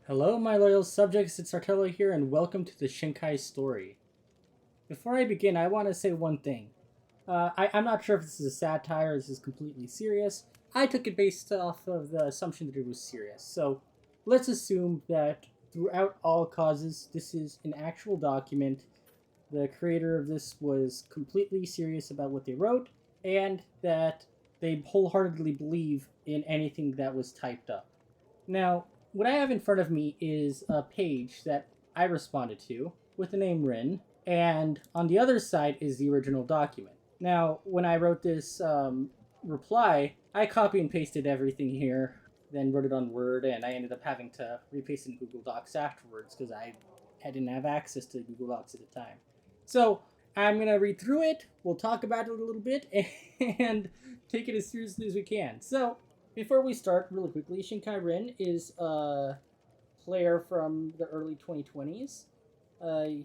Hello, my loyal subjects, it's Artello here, and welcome to the Shinkaii story. Before I begin, I want to say one thing. I'm not sure if this is a satire or this is completely serious. I took it based off of the assumption that it was serious. So let's assume that throughout all causes, this is an actual document. The creator of this was completely serious about what they wrote, and that they wholeheartedly believe in anything that was typed up. Now, what I have in front of me is a page that I responded to with the name Rin, and on the other side is the original document. Now, when I wrote this reply, I copy and pasted everything here, then wrote it on Word, and I ended up having to repaste it in Google Docs afterwards because I didn't have access to Google Docs at the time. So I'm going to read through it, we'll talk about it a little bit, and take it as seriously as we can. So, before we start, really quickly, Shinkaii Rin is a player from the early 2020s.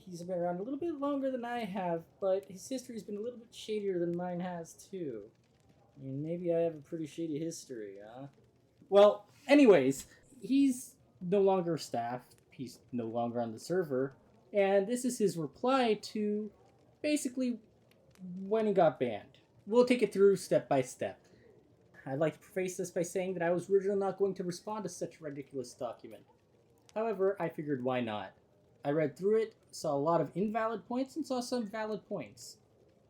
He's been around a little bit longer than I have, but his history's been a little bit shadier than mine has too. I mean, maybe I have a pretty shady history, huh? Well, anyways, he's no longer staff, he's no longer on the server, and this is his reply to basically when he got banned. We'll take it through step by step. I'd like to preface this by saying that I was originally not going to respond to such a ridiculous document. However, I figured why not. I read through it, saw a lot of invalid points, and saw some valid points.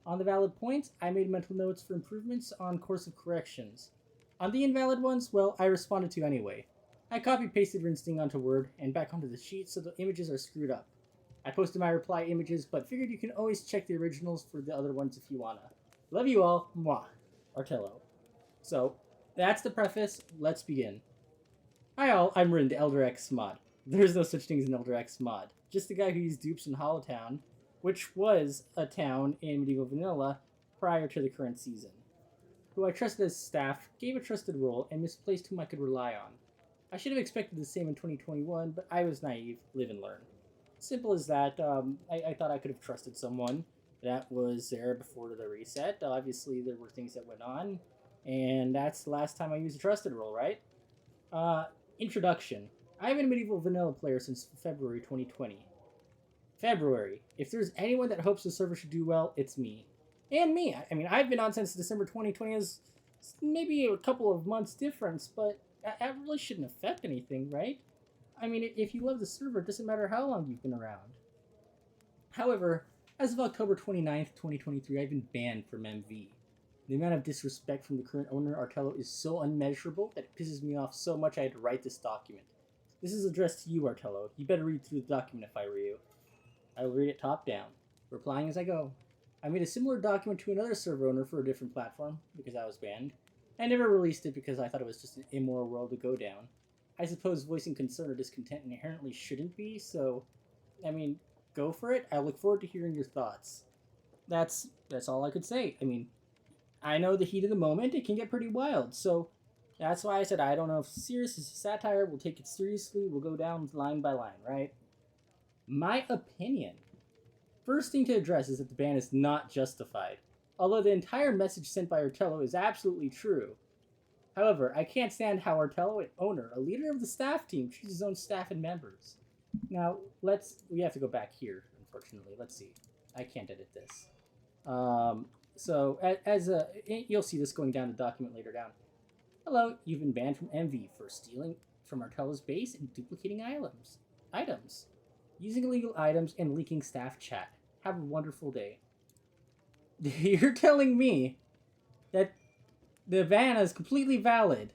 On the valid points, I made mental notes for improvements on course of corrections. On the invalid ones, well, I responded to anyway. I copy-pasted Rinsting onto Word and back onto the sheet so the images are screwed up. I posted my reply images, but figured you can always check the originals for the other ones if you wanna. Love you all, mwah. Artello. So, that's the preface, let's begin. Hi all, I'm Rin, the Elder X mod. There's no such thing as an Elder X mod. Just the guy who used dupes in Hollowtown, which was a town in Medieval Vanilla prior to the current season. Who I trusted as staff, gave a trusted role, and misplaced whom I could rely on. I should have expected the same in 2021, but I was naive, live and learn. Simple as that, I thought I could have trusted someone that was there before the reset. Obviously, there were things that went on, and that's the last time I used a trusted role, right? Introduction. I've been a Medieval Vanilla player since February 2020. February. If there's anyone that hopes the server should do well, it's me. And me. I mean, I've been on since December 2020 as maybe a couple of months difference, but that really shouldn't affect anything, right? I mean, if you love the server, it doesn't matter how long you've been around. However, as of October 29th, 2023, I've been banned from MV. The amount of disrespect from the current owner, Artello, is so unmeasurable that it pisses me off so much I had to write this document. This is addressed to you, Artello. You better read through the document if I were you. I will read it top down, replying as I go. I made a similar document to another server owner for a different platform, because I was banned. I never released it because I thought it was just an immoral world to go down. I suppose voicing concern or discontent inherently shouldn't be, so, I mean, go for it. I look forward to hearing your thoughts. That's all I could say. I mean, I know the heat of the moment, it can get pretty wild, so that's why I said I don't know if serious is a satire, we'll take it seriously, we'll go down line by line, right? My opinion. First thing to address is that the ban is not justified, although the entire message sent by Artello is absolutely true. However, I can't stand how Artello, an owner, a leader of the staff team, treats his own staff and members. Now, we have to go back here, unfortunately. Let's see. I can't edit this. You'll see this going down the document later down. Hello, you've been banned from MV for stealing from Artello's base and duplicating items. Using illegal items and leaking staff chat. Have a wonderful day. You're telling me that the ban is completely valid.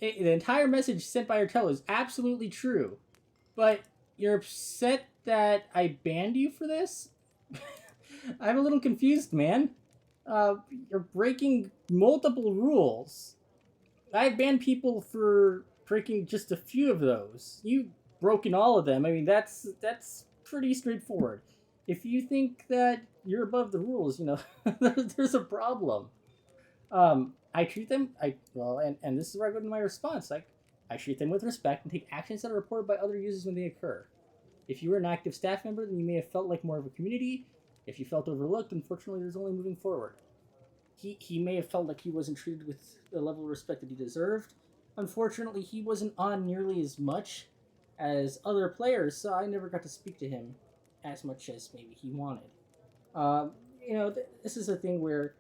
The entire message sent by Artello is absolutely true. But you're upset that I banned you for this? I'm a little confused, man. You're breaking multiple rules. I've banned people for breaking just a few of those. You've broken all of them. I mean, that's pretty straightforward. If you think that you're above the rules, you know, there's a problem. I treat them, and this is where I go to my response. I treat them with respect and take actions that are reported by other users when they occur. If you were an active staff member, then you may have felt like more of a community. If you felt overlooked, unfortunately, there's only moving forward. He may have felt like he wasn't treated with the level of respect that he deserved. Unfortunately, he wasn't on nearly as much as other players, so I never got to speak to him as much as maybe he wanted. Um, this is a thing where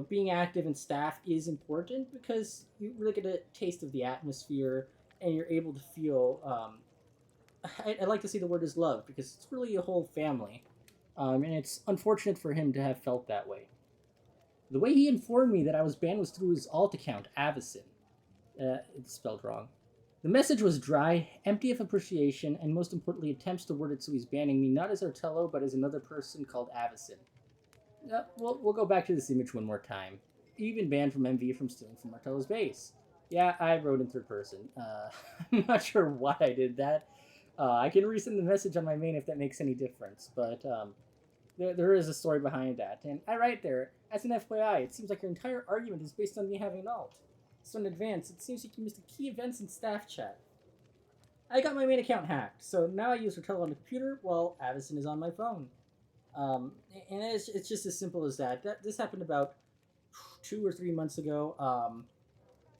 being active in staff is important because you really get a taste of the atmosphere and you're able to feel. I like to see the word is love because it's really a whole family, and it's unfortunate for him to have felt that way. The way he informed me that I was banned was through his alt account, Avison. It's spelled wrong. The message was dry, empty of appreciation, and most importantly, attempts to word it so he's banning me not as Artello, but as another person called Avison. We'll go back to this image one more time. You've been banned from MV from stealing from Artello's base. Yeah, I wrote in third person. I'm not sure why I did that. I can resend the message on my main if that makes any difference, but there is a story behind that. And I write there, as an FYI, it seems like your entire argument is based on me having an alt. So in advance, it seems like you missed the key events in staff chat. I got my main account hacked, so now I use Artello on the computer while Avison is on my phone. And it's just as simple as that. This happened about 2 or 3 months ago,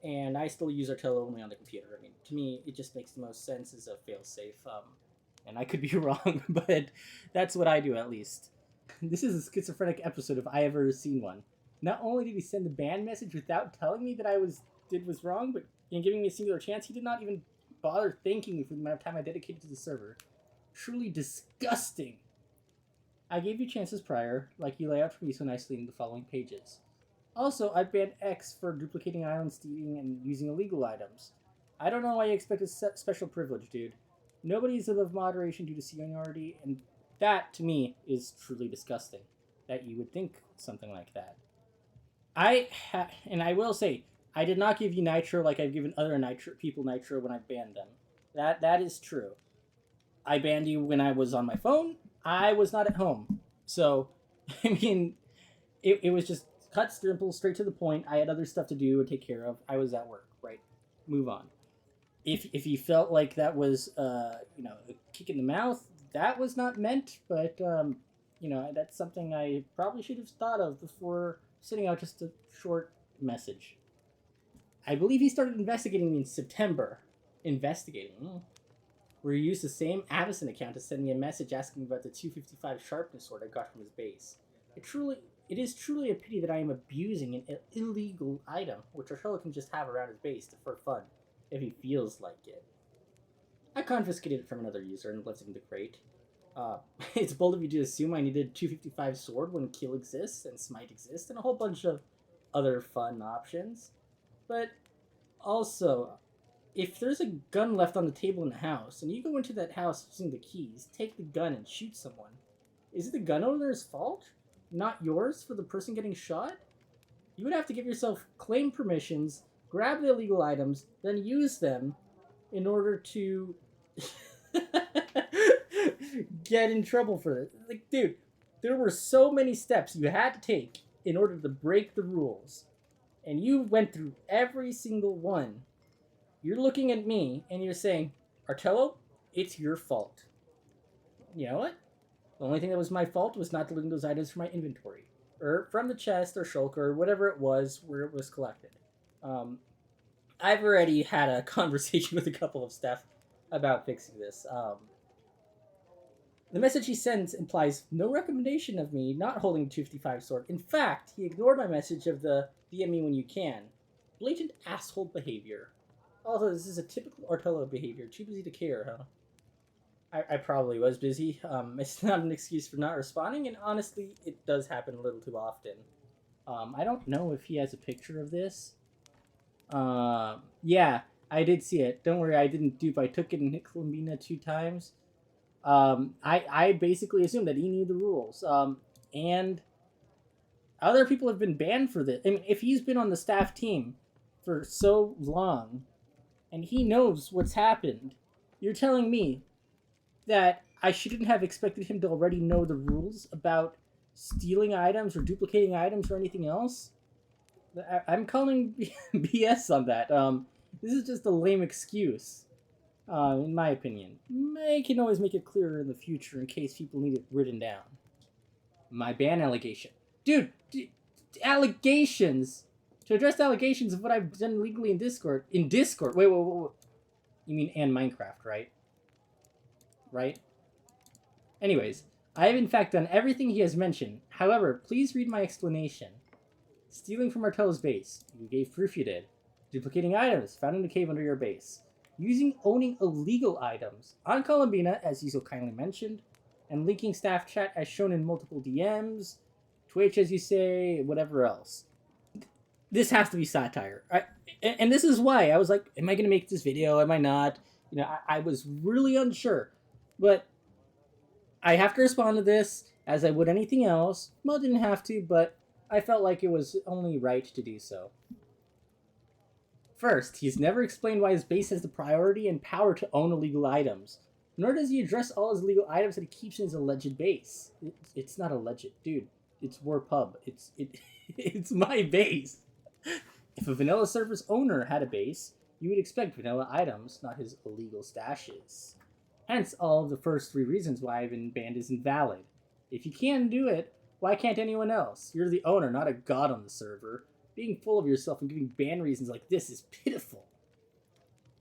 and I still use Artello only on the computer. I mean, to me, it just makes the most sense as a failsafe. And I could be wrong, but that's what I do at least. This is a schizophrenic episode if I ever seen one. Not only did he send the ban message without telling me that I was wrong, but in giving me a singular chance, he did not even bother thanking me for the amount of time I dedicated to the server. Truly disgusting. I gave you chances prior, like you lay out for me so nicely in the following pages. Also, I banned X for duplicating items, stealing, and using illegal items. I don't know why you expect a special privilege, dude. Nobody is above moderation due to seniority, and that, to me, is truly disgusting. That you would think something like that. And I will say, I did not give you nitro like I've given other people nitro when I banned them. That is true. I banned you when I was on my phone. I was not at home. So, I mean, it was just cut simple, straight to the point. I had other stuff to do and take care of. I was at work, right? Move on. If you felt like that was, a kick in the mouth, that was not meant, but, that's something I probably should have thought of before sending out just a short message. I believe he started investigating me in September. Investigating? Where he used the same Avison account to send me a message asking about the 255 sharpness sword I got from his base. It is truly a pity that I am abusing an illegal item, which Artello can just have around his base for fun, if he feels like it. I confiscated it from another user and left it in the crate. It's bold of you to assume I needed 255 sword when kill exists and smite exists, and a whole bunch of other fun options. But also, if there's a gun left on the table in the house, and you go into that house using the keys, take the gun and shoot someone, is it the gun owner's fault? Not yours for the person getting shot? You would have to give yourself claim permissions, grab the illegal items, then use them in order to get in trouble for this. Like, dude, there were so many steps you had to take in order to break the rules, and you went through every single one. You're looking at me and you're saying, Artello, it's your fault. You know what? The only thing that was my fault was not deleting those items from my inventory, or from the chest or shulker, or whatever it was where it was collected. I've already had a conversation with a couple of staff about fixing this. The message he sends implies no recommendation of me not holding 255 sword. In fact, he ignored my message of the DM me when you can. Blatant asshole behavior. Although this is a typical Artello behavior. Too busy to care, huh? I probably was busy. It's not an excuse for not responding, and honestly, it does happen a little too often. I don't know if he has a picture of this. Yeah, I did see it. Don't worry, I didn't dupe. I took it and hit Columbina 2 times. I basically assumed that he knew the rules. And other people have been banned for this. I mean, if he's been on the staff team for so long, and he knows what's happened, you're telling me that I shouldn't have expected him to already know the rules about stealing items or duplicating items or anything else? I'm calling BS on that. This is just a lame excuse, in my opinion. I can always make it clearer in the future in case people need it written down. My ban allegation. Dude, allegations! To address allegations of what I've done legally in Discord. In Discord? Wait. You mean and Minecraft, right? right? Anyways, I have in fact done everything he has mentioned. However, please read my explanation. Stealing from Martello's base. You gave proof you did. Duplicating items found in the cave under your base. Owning illegal items on Columbina, as you so kindly mentioned, and leaking staff chat as shown in multiple DMs, Twitch, as you say, whatever else. This has to be satire. And this is why I was like, am I going to make this video? Am I not? I was really unsure. But I have to respond to this as I would anything else. Well, I didn't have to, but I felt like it was only right to do so. First, he's never explained why his base has the priority and power to own illegal items. Nor does he address all his illegal items that he keeps in his alleged base. It's not alleged, dude. It's Warpub. It's my base. If a vanilla server's owner had a base, you would expect vanilla items, not his illegal stashes. Hence, all of the first 3 reasons why I've been banned is invalid. If you can't do it, why can't anyone else? You're the owner, not a god on the server. Being full of yourself and giving ban reasons like this is pitiful.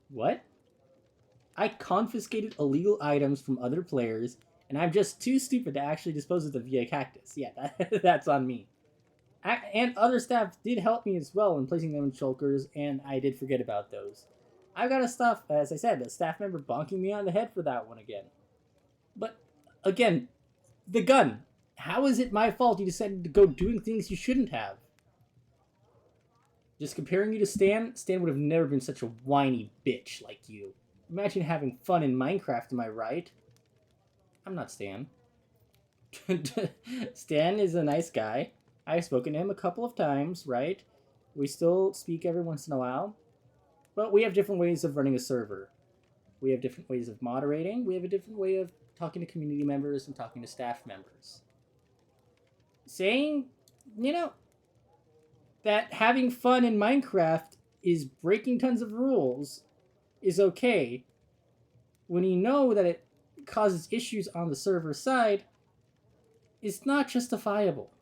What? I confiscated illegal items from other players, and I'm just too stupid to actually dispose of them via cactus. Yeah, that's on me. And other staff did help me as well in placing them in shulkers, and I did forget about those. I've got as I said, a staff member bonking me on the head for that one again. But, again, the gun. How is it my fault you decided to go doing things you shouldn't have? Just comparing you to Stan would have never been such a whiny bitch like you. Imagine having fun in Minecraft, am I right? I'm not Stan. Stan is a nice guy. I've spoken to him a couple of times, right? We still speak every once in a while. But we have different ways of running a server. We have different ways of moderating. We have a different way of talking to community members and talking to staff members. Saying, that having fun in Minecraft is breaking tons of rules is okay when you know that it causes issues on the server side is not justifiable.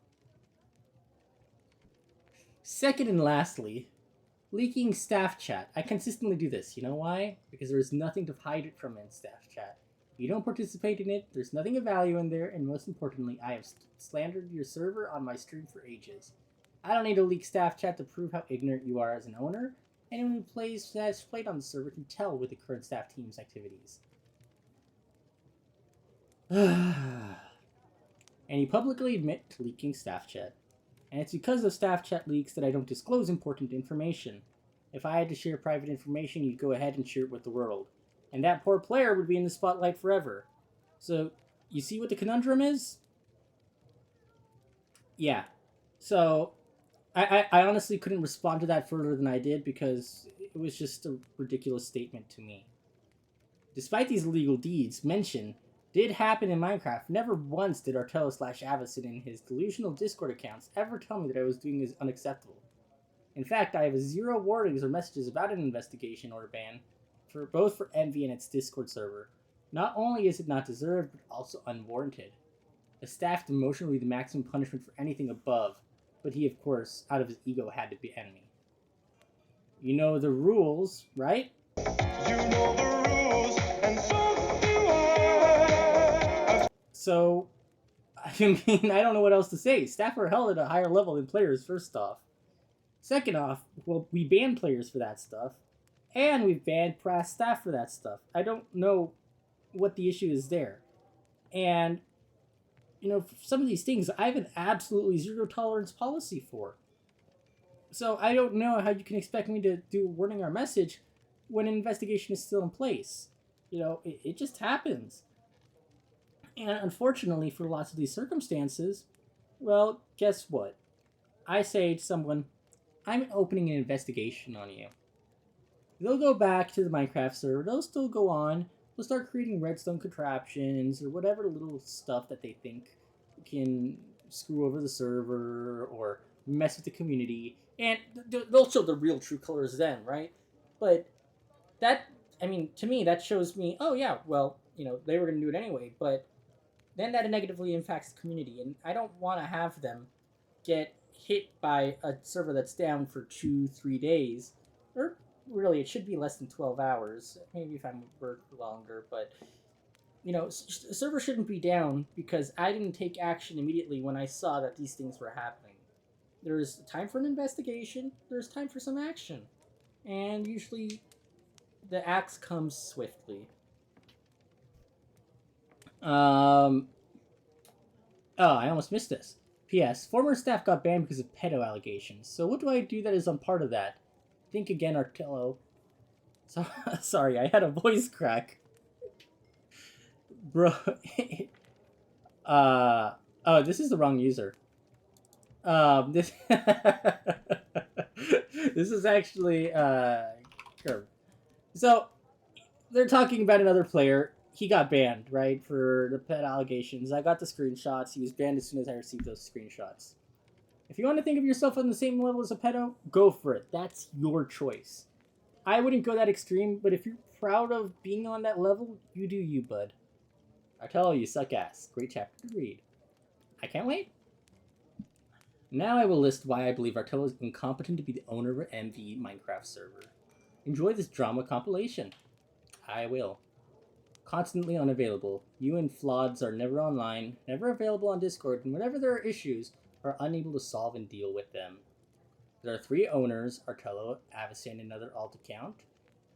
Second and lastly, leaking staff chat. I consistently do this. You know why? Because there's nothing to hide it from in staff chat. You don't participate in it, there's nothing of value in there, and most importantly, I have slandered your server on my stream for ages. I don't need to leak staff chat to prove how ignorant you are as an owner. Anyone who has played on the server can tell with the current staff team's activities. And you publicly admit to leaking staff chat. And it's because of staff chat leaks that I don't disclose important information. If I had to share private information, you'd go ahead and share it with the world. And that poor player would be in the spotlight forever. So, you see what the conundrum is? Yeah. So, I honestly couldn't respond to that further than I did because it was just a ridiculous statement to me. Despite these illegal deeds mentioned did happen in Minecraft, never once did Artello/Avicid in his delusional Discord accounts ever tell me that I was doing is unacceptable. In fact, I have 0 warnings or messages about an investigation or a ban, both for Envy and its Discord server. Not only is it not deserved, but also unwarranted. A staff demotion would be the maximum punishment for anything above, but he, of course, out of his ego, had to ban me. You know the rules, right? You know the rules, and so do I. So, I mean, I don't know what else to say. Staff are held at a higher level than players, first off. Second off, well, we ban players for that stuff, and we've banned past staff for that stuff. I don't know what the issue is there. And, for some of these things, I have an absolutely 0 tolerance policy for. So I don't know how you can expect me to do a warning or message when an investigation is still in place. It just happens. And unfortunately, for lots of these circumstances, well, guess what? I say to someone, I'm opening an investigation on you. They'll go back to the Minecraft server, they'll still go on, they'll start creating redstone contraptions or whatever little stuff that they think can screw over the server or mess with the community, and they'll show the real true colors then, right? But that, to me, that shows me, oh yeah, well, they were going to do it anyway, but then that negatively impacts the community, and I don't want to have them get hit by a server that's down for 2-3 days, or really, it should be less than 12 hours, maybe if I'm work longer, but server shouldn't be down because I didn't take action immediately when I saw that these things were happening. There's time for an investigation, there's time for some action. And usually the axe comes swiftly. Um, oh, I almost missed this. P.S. Former staff got banned because of pedo allegations. So what do I do that is on part of that? Think again, Artello. So, sorry, I had a voice crack. Bro. Oh, this is the wrong user. This this is actually Curve. So they're talking about another player. He got banned, right, for the pet allegations. I got the screenshots. He was banned as soon as I received those screenshots. If you want to think of yourself on the same level as a pedo, go for it. That's your choice. I wouldn't go that extreme, but if you're proud of being on that level, you do you, bud. I tell you, suck ass. Great chapter to read. I can't wait. Now I will list why I believe Artello is incompetent to be the owner of an MV Minecraft server. Enjoy this drama compilation. I will. Constantly unavailable. You and Floods are never online, never available on Discord, and whenever there are issues, are unable to solve and deal with them. There are 3 owners, Artello, Avicen, another alt account,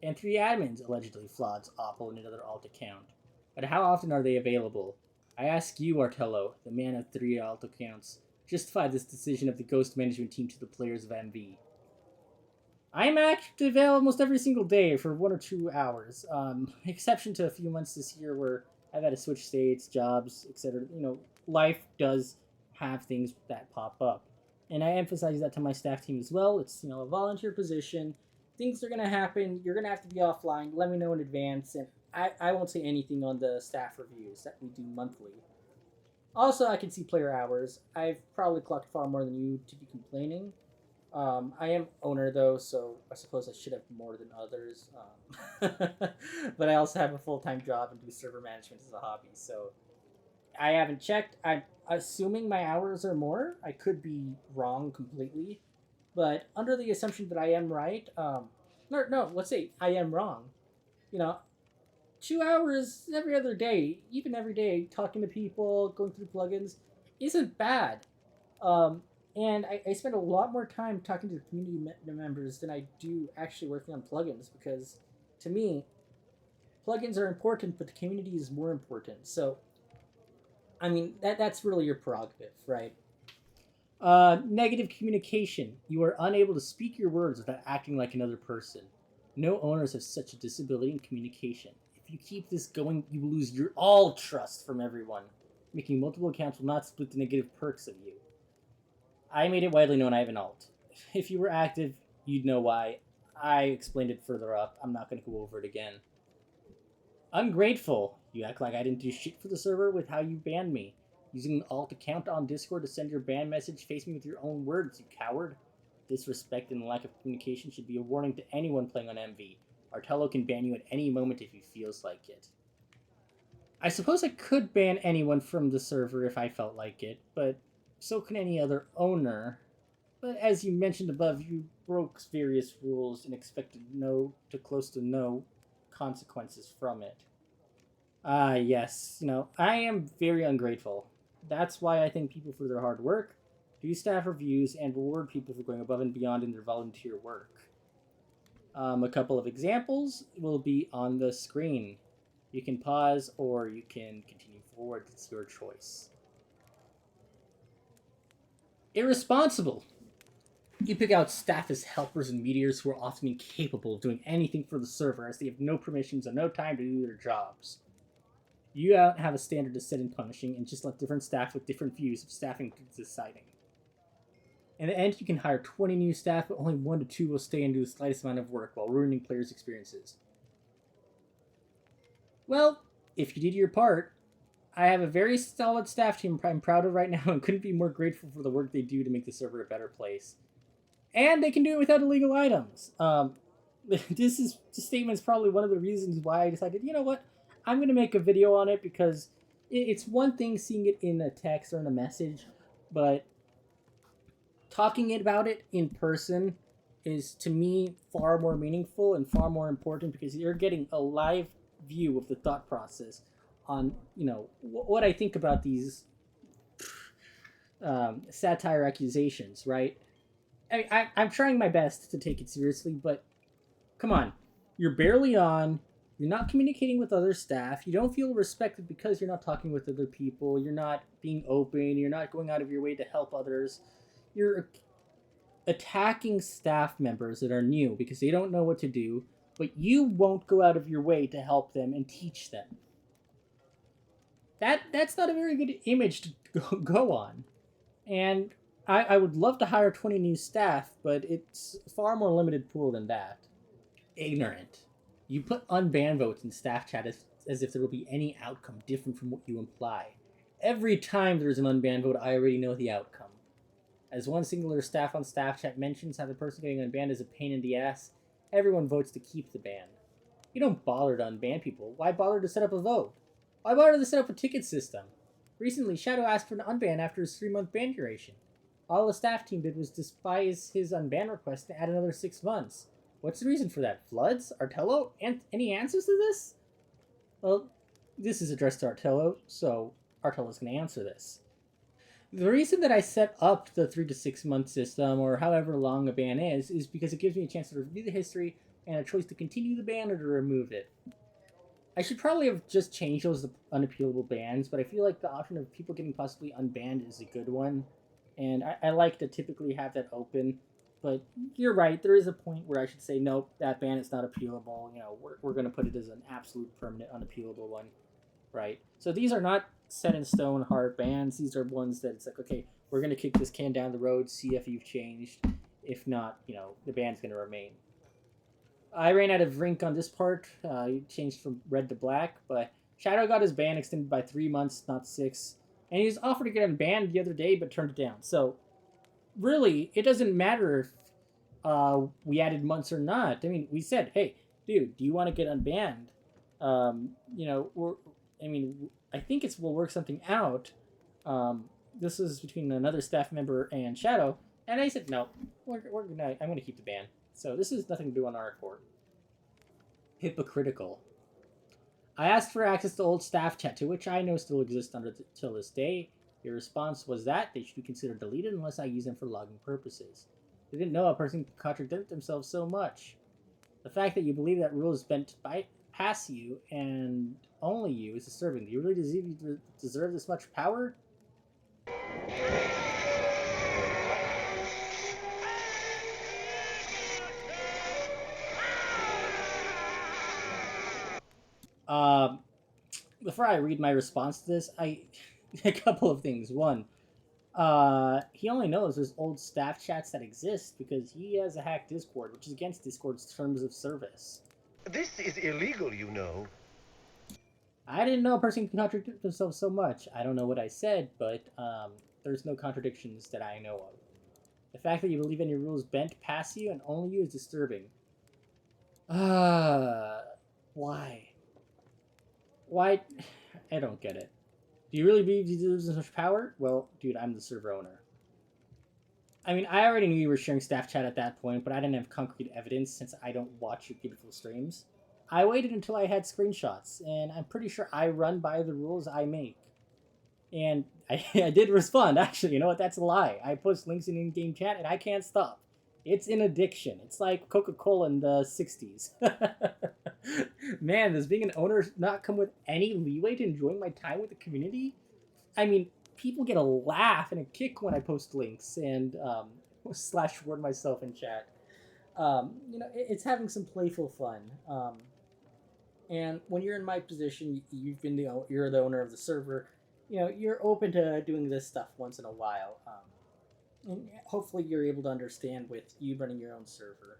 and 3 admins, allegedly Floods, Opal, and another alt account. But how often are they available? I ask you, Artello, the man of 3 alt accounts, justify this decision of the Ghost management team to the players of MV. I'm active almost every single day for 1 or 2 hours, exception to a few months this year where I've had to switch states, jobs, etc. Life does have things that pop up. And I emphasize that to my staff team as well. It's, a volunteer position. Things are going to happen. You're going to have to be offline. Let me know in advance. And I won't say anything on the staff reviews that we do monthly. Also, I can see player hours. I've probably clocked far more than you to be complaining. I am owner though, so I suppose I should have more than others. But I also have a full-time job and do server management as a hobby, so I haven't checked. I'm assuming my hours are more. I could be wrong completely, but under the assumption that I am right, no, let's say I am wrong. You know, 2 hours every other day, even every day, talking to people, going through plugins, isn't bad. Um, and I spend a lot more time talking to the community members than I do actually working on plugins because, to me, plugins are important, but the community is more important. So, I mean, that's really your prerogative, right? Negative communication. You are unable to speak your words without acting like another person. No owners have such a disability in communication. If you keep this going, you will lose your all trust from everyone. Making multiple accounts will not split the negative perks of you. I made it widely known I have an alt. If you were active, you'd know why. I explained it further up. I'm not going to go over it again. Ungrateful. You act like I didn't do shit for the server with how you banned me. Using an alt account on Discord to send your ban message, face me with your own words, you coward. Disrespect and lack of communication should be a warning to anyone playing on MV. Artello can ban you at any moment if he feels like it. I suppose I could ban anyone from the server if I felt like it, but so can any other owner. But as you mentioned above, you broke various rules and expected no to close to no consequences from it. Yes, I am very ungrateful. That's why I thank people for their hard work, do staff reviews, and reward people for going above and beyond in their volunteer work. A couple of examples will be on the screen. You can pause or you can continue forward. It's your choice. Irresponsible. You pick out staff as helpers and meteors who are often incapable of doing anything for the server as they have no permissions and no time to do their jobs. You don't have a standard to set in punishing and just let different staff with different views of staffing deciding. In the end, you can hire 20 new staff, but only 1 to 2 will stay and do the slightest amount of work while ruining players' experiences. Well, if you did your part, I have a very solid staff team I'm proud of right now and couldn't be more grateful for the work they do to make the server a better place. And they can do it without illegal items. This statement is probably one of the reasons why I decided, you know what, I'm going to make a video on it because it's one thing seeing it in a text or in a message, but talking about it in person is, to me, far more meaningful and far more important because you're getting a live view of the thought process on what I think about these satire accusations, right? I'm trying my best to take it seriously, but come on, you're barely on. You're not communicating with other staff. You don't feel respected because you're not talking with other people. You're not being open. You're not going out of your way to help others. You're attacking staff members that are new because they don't know what to do, but you won't go out of your way to help them and teach them. That's not a very good image to go on. And I would love to hire 20 new staff, but it's a far more limited pool than that. Ignorant. You put unban votes in staff chat as if there will be any outcome different from what you imply. Every time there's an unban vote, I already know the outcome. As one singular staff on staff chat mentions how the person getting unbanned is a pain in the ass, everyone votes to keep the ban. You don't bother to unban people. Why bother to set up a vote? Why bother to set up a ticket system? Recently, Shadow asked for an unban after his 3-month ban duration. All the staff team did was despise his unban request to add another 6 months. What's the reason for that? Floods? Artello? And any answers to this? Well, this is addressed to Artello, so Artello's going to answer this. The reason that I set up the 3 to 6 month system, or however long a ban is because it gives me a chance to review the history and a choice to continue the ban or to remove it. I should probably have just changed those to unappealable bans, but I feel like the option of people getting possibly unbanned is a good one, and I like to typically have that open. But you're right, there is a point where I should say, nope, that ban is not appealable. We're going to put it as an absolute permanent unappealable one, right? So these are not set in stone hard bans. These are ones that it's like, okay, we're going to kick this can down the road, see if you've changed. If not, the ban's going to remain. I ran out of ink on this part. He changed from red to black, but Shadow got his ban extended by 3 months, not 6. And he was offered to get unbanned the other day, but turned it down. So, really, it doesn't matter if we added months or not. I mean, we said, hey, dude, do you want to get unbanned? I think we'll work something out. This is between another staff member and Shadow, and I said, no, I'm gonna keep the ban. So this is nothing to do on our court. Hypocritical. I asked for access to old staff chat, to which I know still exists till this day. Your response was that they should be considered deleted unless I use them for logging purposes. They didn't know a person could contradict themselves so much. The fact that you believe that rule is bent past you and only you is disturbing. Do you really deserve this much power? Before I read my response to this, a couple of things. One, he only knows there's old staff chats that exist because he has a hacked Discord, which is against Discord's terms of service. This is illegal, you know. I didn't know a person can contradict themselves so much. I don't know what I said, but there's no contradictions that I know of. The fact that you believe any rules bent past you and only you is disturbing. Why? Why? I don't get it. Do you really believe he deserves this much power? Well, dude, I'm the server owner. I mean, I already knew you were sharing staff chat at that point, but I didn't have concrete evidence since I don't watch your beautiful streams. I waited until I had screenshots, and I'm pretty sure I run by the rules I make. And I did respond, actually. You know what? That's a lie. I post links in in-game chat, and I can't stop. It's an addiction. It's like Coca-Cola in the 60s. Man, does being an owner not come with any leeway to enjoying my time with the community? I mean, people get a laugh and a kick when I post links and slash word myself in chat. It's having some playful fun. And when you're in my position, you're the owner of the server. You're open to doing this stuff once in a while. And hopefully you're able to understand with you running your own server.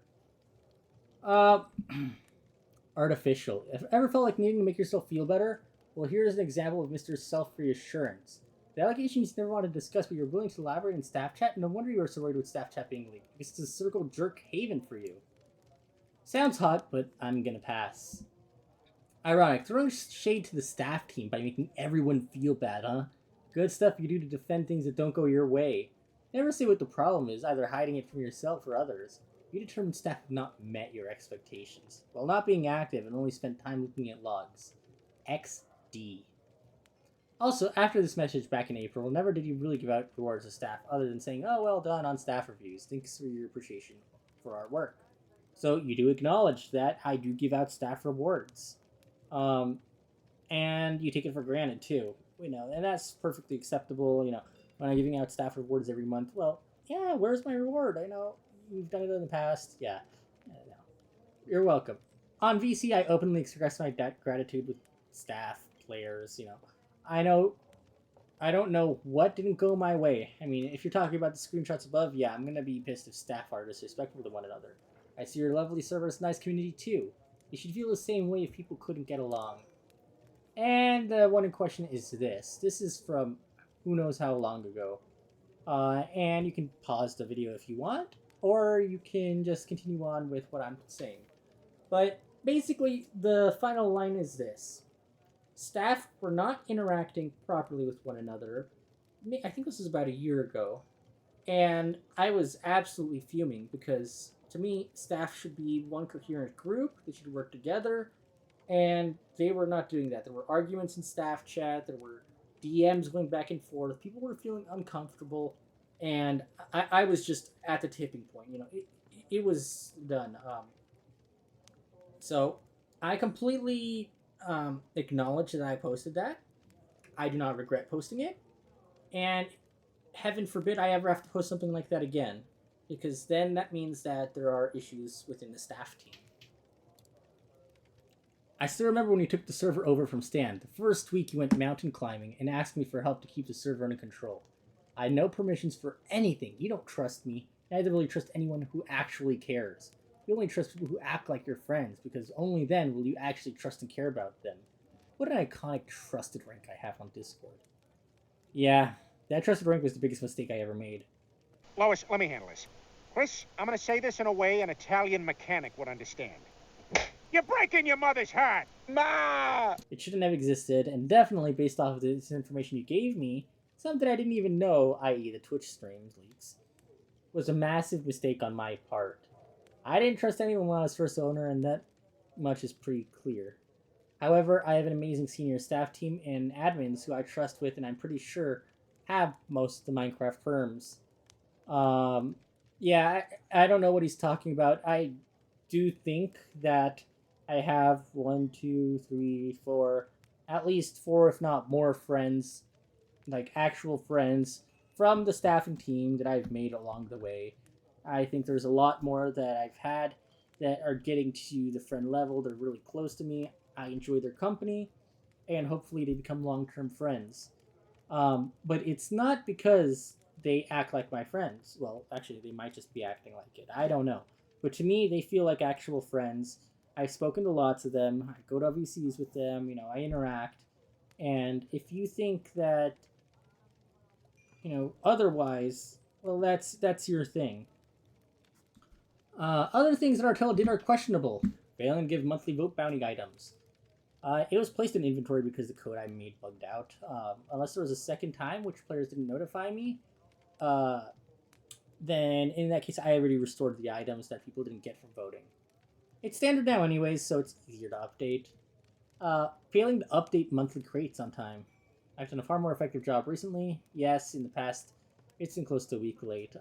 Artificial. If ever felt like needing to make yourself feel better, well, here's an example of Mr. Self-Reassurance. The allegations you never want to discuss, but you're willing to elaborate in staff chat. No wonder you are so worried with staff chat being leaked. It's a circle jerk haven for you. Sounds hot, but I'm gonna pass. Ironic, throwing shade to the staff team by making everyone feel bad, huh? Good stuff you do to defend things that don't go your way. Never say what the problem is, either hiding it from yourself or others. You determined staff have not met your expectations, while not being active and only spent time looking at logs. XD. Also, after this message back in April, never did you really give out rewards to staff other than saying, "Oh, well done on staff reviews. Thanks for your appreciation for our work." So you do acknowledge that I do give out staff rewards, um, and you take it for granted too. And that's perfectly acceptable. When I'm giving out staff rewards every month, well, yeah, where's my reward? I know you've done it in the past. Yeah, no. You're welcome. On VC, I openly express my gratitude with staff, players. I know I don't know what didn't go my way. I mean, if you're talking about the screenshots above, yeah, I'm gonna be pissed if staff are disrespectful to one another. I see your lovely server's nice community too. You should feel the same way if people couldn't get along. And the one in question is this. This is from who knows how long ago. And you can pause the video if you want, or you can just continue on with what I'm saying. But basically, the final line is this. Staff were not interacting properly with one another. I think this was about a year ago. And I was absolutely fuming because, to me, staff should be one coherent group. They should work together. And they were not doing that. There were arguments in staff chat. There were DMs going back and forth. People were feeling uncomfortable. And I was just at the tipping point. It was done. So I completely acknowledge that I posted that. I do not regret posting it. And heaven forbid I ever have to post something like that again. Because then that means that there are issues within the staff team. I still remember when you took the server over from Stan. The first week you went mountain climbing and asked me for help to keep the server under control. I had no permissions for anything. You don't trust me. Neither will you trust anyone who actually cares. You only trust people who act like your friends, because only then will you actually trust and care about them. What an iconic trusted rank I have on Discord. Yeah, that trusted rank was the biggest mistake I ever made. Lois, let me handle this. Chris, I'm going to say this in a way an Italian mechanic would understand. You're breaking your mother's heart! Ma! It shouldn't have existed, and definitely based off of this information you gave me, something I didn't even know, i.e. the Twitch streams leaks, was a massive mistake on my part. I didn't trust anyone when I was first owner, and that much is pretty clear. However, I have an amazing senior staff team and admins who I trust with, and I'm pretty sure have most of the Minecraft firms. Yeah, I don't know what he's talking about. I do think that I have 1, 2, 3, 4, at least 4, if not more friends, like actual friends from the staffing team that I've made along the way. I think there's a lot more that I've had that are getting to the friend level. They're really close to me. I enjoy their company, and hopefully they become long-term friends. But it's not because they act like my friends. Well, actually, they might just be acting like it. I don't know. But to me, they feel like actual friends. I've spoken to lots of them. I go to VCs with them. I interact. And if you think that, otherwise, well, that's your thing. Other things that Artella did are questionable. Failing to give monthly vote bounty items. It was placed in inventory because the code I made bugged out. Unless there was a second time which players didn't notify me, then in that case I already restored the items that people didn't get from voting. It's standard now anyways, so it's easier to update. Failing to update monthly crates on time. I've done a far more effective job recently. Yes, in the past, it's been close to a week late.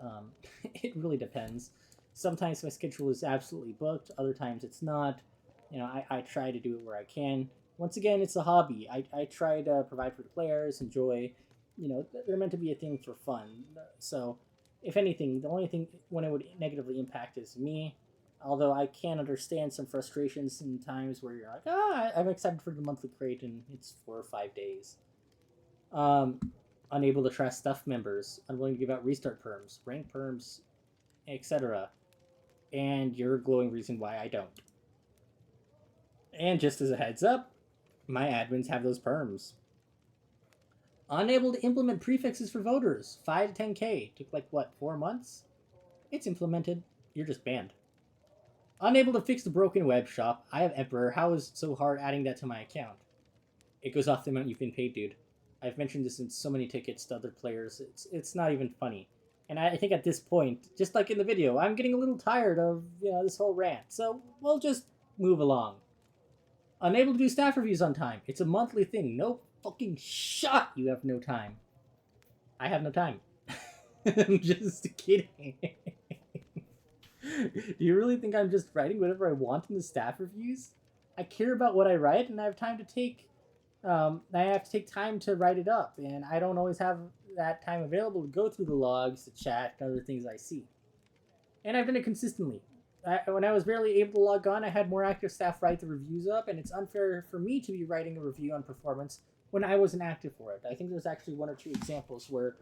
It really depends. Sometimes my schedule is absolutely booked, other times it's not. I try to do it where I can. Once again, it's a hobby. I try to provide for the players, enjoy. They're meant to be a thing for fun. So, if anything, the only thing when it would negatively impact is me. Although I can understand some frustrations in times where you're like, I'm excited for the monthly crate and it's 4 or 5 days. Unable to trust staff members, unwilling to give out restart perms, rank perms, etc. And you're a glowing reason why I don't. And just as a heads up, my admins have those perms. Unable to implement prefixes for voters, 5 to 10k. Took 4 months? It's implemented. You're just banned. Unable to fix the broken web shop. I have Emperor. How is it so hard adding that to my account? It goes off the amount you've been paid, dude. I've mentioned this in so many tickets to other players. It's not even funny. And I think at this point, just like in the video, I'm getting a little tired of this whole rant. So we'll just move along. Unable to do staff reviews on time. It's a monthly thing. Nope. fucking shot. You have no time. I have no time. I'm just kidding. Do you really think I'm just writing whatever I want in the staff reviews? I care about what I write, and I have time to take. I have to take time to write it up, and I don't always have that time available to go through the logs, the chat, and other things I see. And I've done it consistently. When I was barely able to log on, I had more active staff write the reviews up, and it's unfair for me to be writing a review on performance when I wasn't active for it. I think there's actually one or two examples where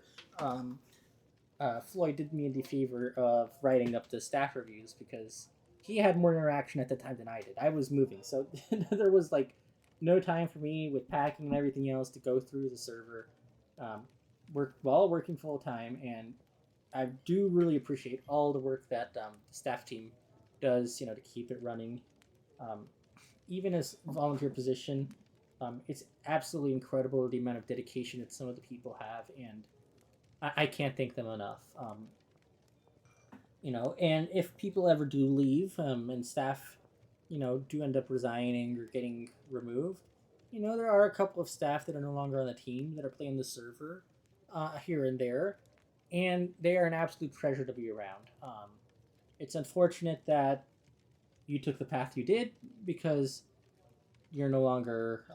Floyd did me the favor of writing up the staff reviews because he had more interaction at the time than I did. I was moving, so there was like no time for me with packing and everything else to go through the server. While working full time, and I do really appreciate all the work that the staff team does, to keep it running. Even as a volunteer position, it's absolutely incredible the amount of dedication that some of the people have, and I can't thank them enough. And if people ever do leave, and staff, do end up resigning or getting removed, there are a couple of staff that are no longer on the team that are playing the server here and there, and they are an absolute treasure to be around. It's unfortunate that you took the path you did because you're no longer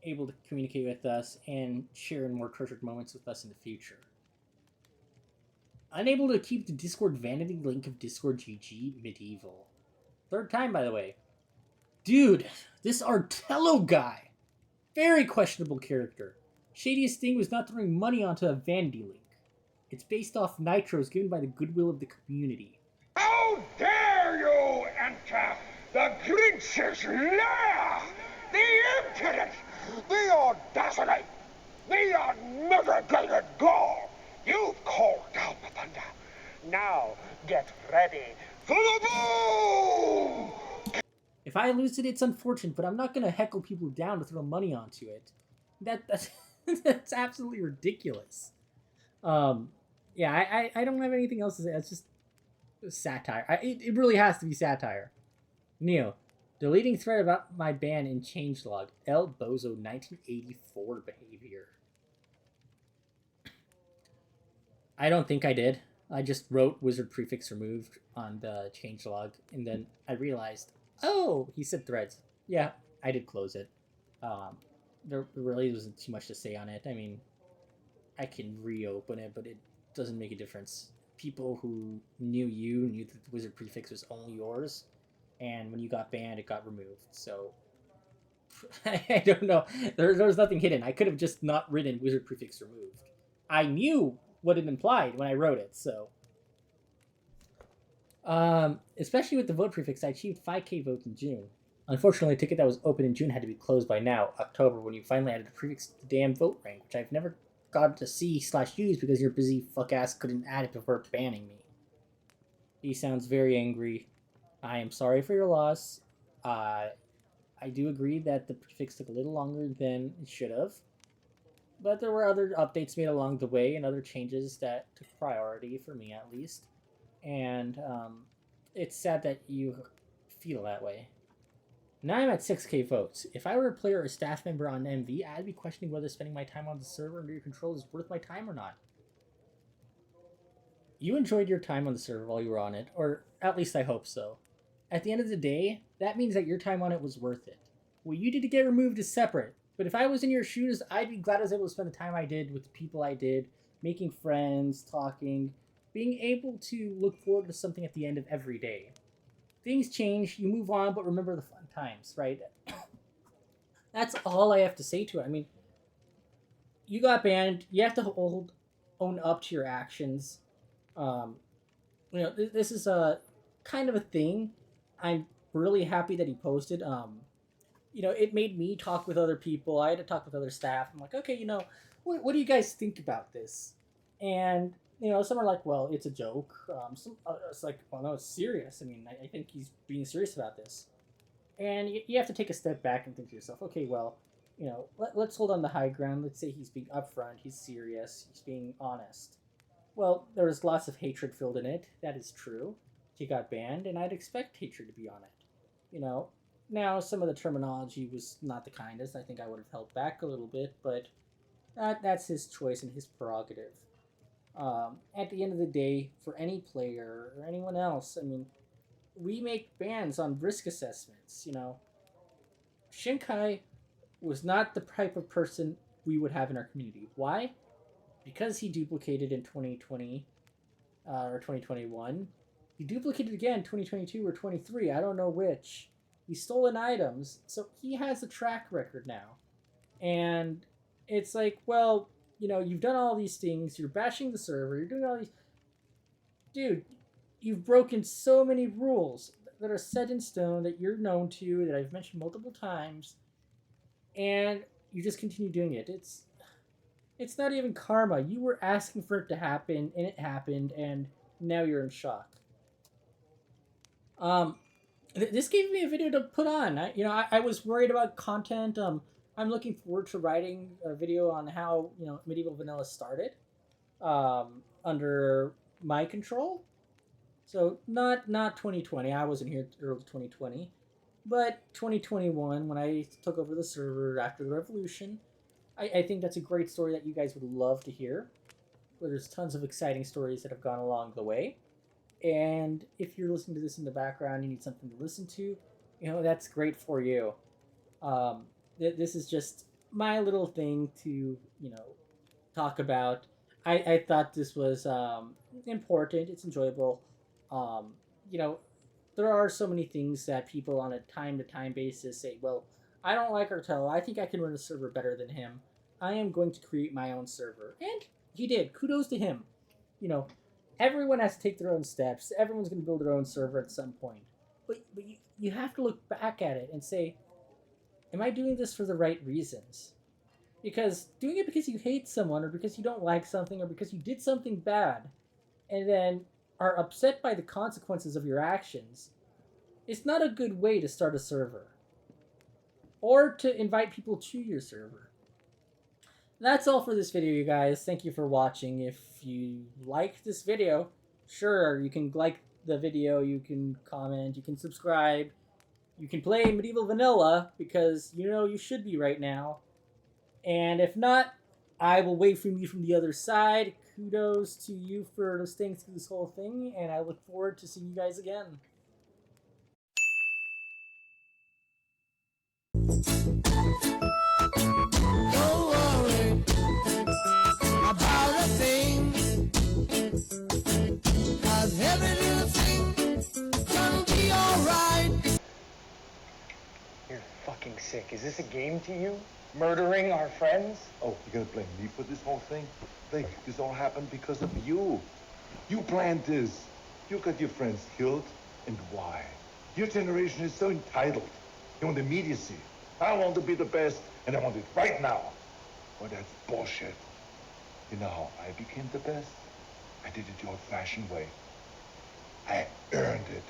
able to communicate with us and share in more treasured moments with us in the future. Unable to keep the Discord vanity link of Discord GG Medieval. Third time, by the way. Dude, this Artello guy. Very questionable character. Shadiest thing was not throwing money onto a vanity link. It's based off nitros given by the goodwill of the community. How dare you enter the Grinch's lair! The impudence! The audacity! The unmitigated gall! You've called down the thunder. Now get ready for the boom! If I lose it, it's unfortunate, but I'm not going to heckle people down to throw money onto it. That's that's absolutely ridiculous. Yeah, I don't have anything else to say. It's just satire. It really has to be satire. Neo, deleting thread about my ban in changelog. El Bozo 1984 behavior. I don't think I did. I just wrote wizard prefix removed on the changelog, and then I realized, oh, he said threads. Yeah, I did close it. There really wasn't too much to say on it. I mean, I can reopen it, but it doesn't make a difference. People who knew that the wizard prefix was only yours, and when you got banned, it got removed. So I don't know. There was nothing hidden. I could have just not written wizard prefix removed. I knew what it implied when I wrote it, so. Especially with the vote prefix, I achieved 5k votes in June. Unfortunately, a ticket that was open in June had to be closed by now, October, when you finally added the prefix to the damn vote rank, which I've never got to see/use because your busy fuck-ass couldn't add it before banning me. He sounds very angry. I am sorry for your loss. I do agree that the prefix took a little longer than it should have. But there were other updates made along the way and other changes that took priority, for me at least. And it's sad that you feel that way. Now I'm at 6k votes. If I were a player or a staff member on MV, I'd be questioning whether spending my time on the server under your control is worth my time or not. You enjoyed your time on the server while you were on it, or at least I hope so. At the end of the day, that means that your time on it was worth it. What you did to get removed is separate. But if I was in your shoes, I'd be glad I was able to spend the time I did with the people I did, making friends, talking, being able to look forward to something at the end of every day. Things change, you move on, but remember the fun times, right? That's all I have to say to it. I mean, you got banned. You have to own up to your actions. This is a kind of a thing. I'm really happy that he posted. It made me talk with other people. I had to talk with other staff. I'm like, okay, what do you guys think about this? And, some are like, well, it's a joke. It's like, well, no, it's serious. I mean, I think he's being serious about this. And you have to take a step back and think to yourself, okay, well, let's hold on the high ground. Let's say he's being upfront. He's serious. He's being honest. Well, there was lots of hatred filled in it. That is true. He got banned, and I'd expect hatred to be on it. Now, some of the terminology was not the kindest. I think I would have held back a little bit, but that's his choice and his prerogative. At the end of the day, for any player or anyone else, I mean, we make bans on risk assessments. Shinkai was not the type of person we would have in our community. Why? Because he duplicated in 2020 or 2021. He duplicated again 2022 or 23. I don't know which. He's stolen items, so he has a track record now. And it's like, well, you've done all these things. You're bashing the server. You're doing all these. Dude, you've broken so many rules that are set in stone that you're known to, that I've mentioned multiple times, and you just continue doing it. It's not even karma. You were asking for it to happen, and it happened, and now you're in shock. Um, this gave me a video to put on. I was worried about content. I'm looking forward to writing a video on how medieval vanilla started, under my control. So not 2020. I wasn't here early 2020, but 2021 when I took over the server after the revolution. I think that's a great story that you guys would love to hear. There's tons of exciting stories that have gone along the way. And if you're listening to this in the background, you need something to listen to, that's great for you. Um, this is just my little thing to, talk about. I thought this was important. It's enjoyable. Um, you know, there are so many things that people on a time to time basis say, well, I don't like Artello. I think I can run a server better than him. I am going to create my own server. And he did. Kudos to him. You know, everyone has to take their own steps. Everyone's going to build their own server at some point. But you have to look back at it and say, am I doing this for the right reasons? Because doing it because you hate someone or because you don't like something or because you did something bad and then are upset by the consequences of your actions, it's not a good way to start a server or to invite people to your server. That's all for this video, you guys. Thank you for watching. If you like this video, sure, you can like the video, you can comment, you can subscribe, you can play Medieval Vanilla because you should be right now. And if not, I will wait for you from the other side. Kudos to you for staying through this whole thing, and I look forward to seeing you guys again. Don't worry about a thing, 'cause every little thing gonna be alright. You're fucking sick. Is this a game to you? Murdering our friends? Oh, you're gonna blame me for this whole thing? Like, this all happened because of you. You planned this. You got your friends killed. And why? Your generation is so entitled. You want immediacy. I want to be the best, and I want it right now. Well, that's bullshit. You know how I became the best? I did it the old-fashioned way. I earned it.